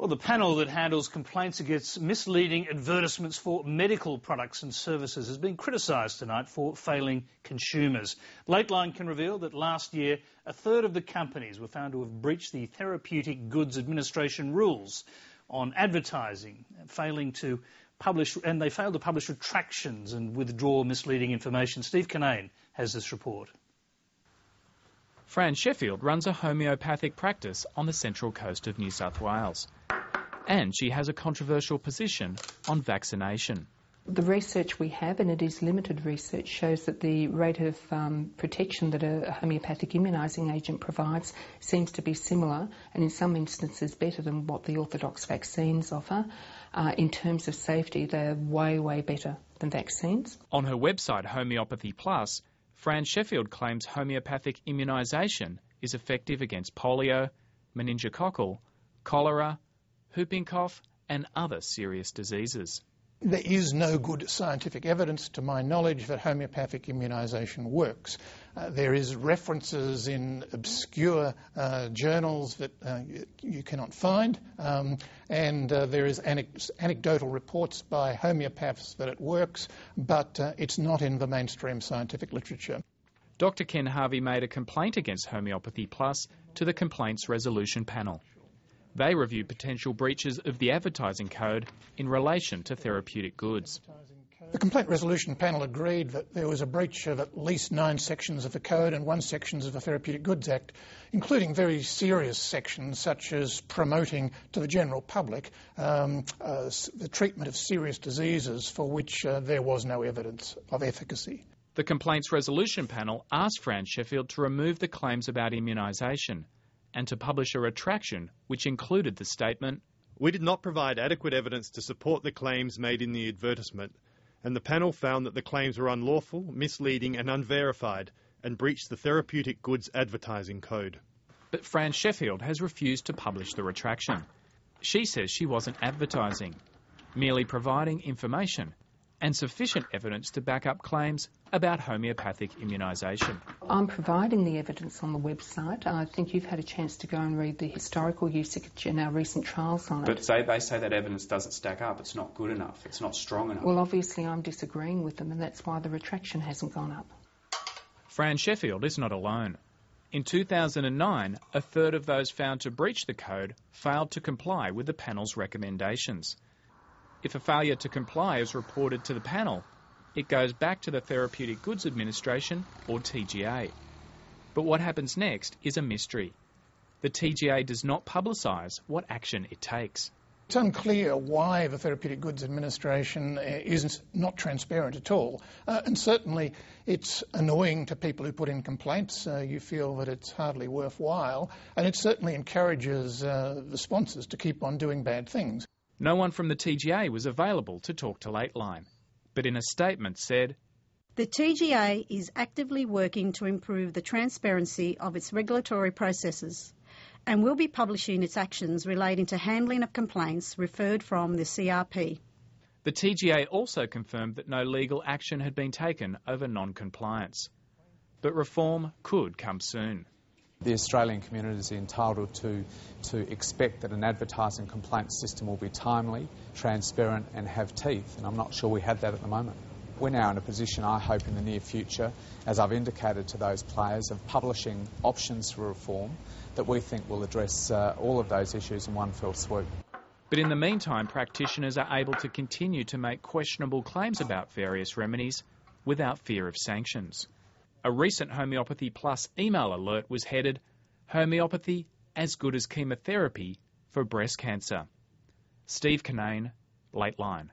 Well, the panel that handles complaints against misleading advertisements for medical products and services has been criticised tonight for failing consumers. Lateline can reveal that last year a third of the companies were found to have breached the Therapeutic Goods Administration rules on advertising, they failed to publish retractions and withdraw misleading information. Steve Kinane has this report. Fran Sheffield runs a homeopathic practice on the central coast of New South Wales. And she has a controversial position on vaccination. The research we have, and it is limited research, shows that the rate of protection that a homeopathic immunising agent provides seems to be similar, and in some instances better than what the orthodox vaccines offer. In terms of safety, they're way, way better than vaccines. On her website, Homeopathy Plus, Fran Sheffield claims homeopathic immunisation is effective against polio, meningococcal, cholera, whooping cough and other serious diseases. There is no good scientific evidence, to my knowledge, that homeopathic immunisation works. There is references in obscure journals that you cannot find, and there is anecdotal reports by homeopaths that it works, but it's not in the mainstream scientific literature. Dr Ken Harvey made a complaint against Homeopathy Plus to the Complaints Resolution Panel. They review potential breaches of the advertising code in relation to therapeutic goods. The Complaint Resolution Panel agreed that there was a breach of at least 9 sections of the code and 1 section of the Therapeutic Goods Act, including very serious sections such as promoting to the general public the treatment of serious diseases for which there was no evidence of efficacy. The Complaints Resolution Panel asked Fran Sheffield to remove the claims about immunisation and to publish a retraction which included the statement, "We did not provide adequate evidence to support the claims made in the advertisement, and the panel found that the claims were unlawful, misleading and unverified and breached the Therapeutic Goods Advertising Code." But Fran Sheffield has refused to publish the retraction. She says she wasn't advertising, merely providing information and sufficient evidence to back up claims about homeopathic immunisation. I'm providing the evidence on the website. I think you've had a chance to go and read the historical usage and our recent trials on it. But they say that evidence doesn't stack up, it's not good enough, it's not strong enough. Well, obviously I'm disagreeing with them, and that's why the retraction hasn't gone up. Fran Sheffield is not alone. In 2009, a third of those found to breach the code failed to comply with the panel's recommendations. If a failure to comply is reported to the panel, it goes back to the Therapeutic Goods Administration, or TGA. But what happens next is a mystery. The TGA does not publicise what action it takes. It's unclear why the Therapeutic Goods Administration is not transparent at all. And certainly it's annoying to people who put in complaints. You feel that it's hardly worthwhile. And it certainly encourages the sponsors to keep on doing bad things. No one from the TGA was available to talk to Lateline, but in a statement said, "The TGA is actively working to improve the transparency of its regulatory processes and will be publishing its actions relating to handling of complaints referred from the CRP." The TGA also confirmed that no legal action had been taken over non-compliance, but reform could come soon. The Australian community is entitled to expect that an advertising complaints system will be timely, transparent and have teeth, and I'm not sure we have that at the moment. We're now in a position, I hope in the near future, as I've indicated to those players, of publishing options for reform that we think will address all of those issues in one fell swoop. But in the meantime, practitioners are able to continue to make questionable claims about various remedies without fear of sanctions. A recent Homeopathy Plus email alert was headed, "Homeopathy as good as chemotherapy for breast cancer." Steve Kinane, Lateline.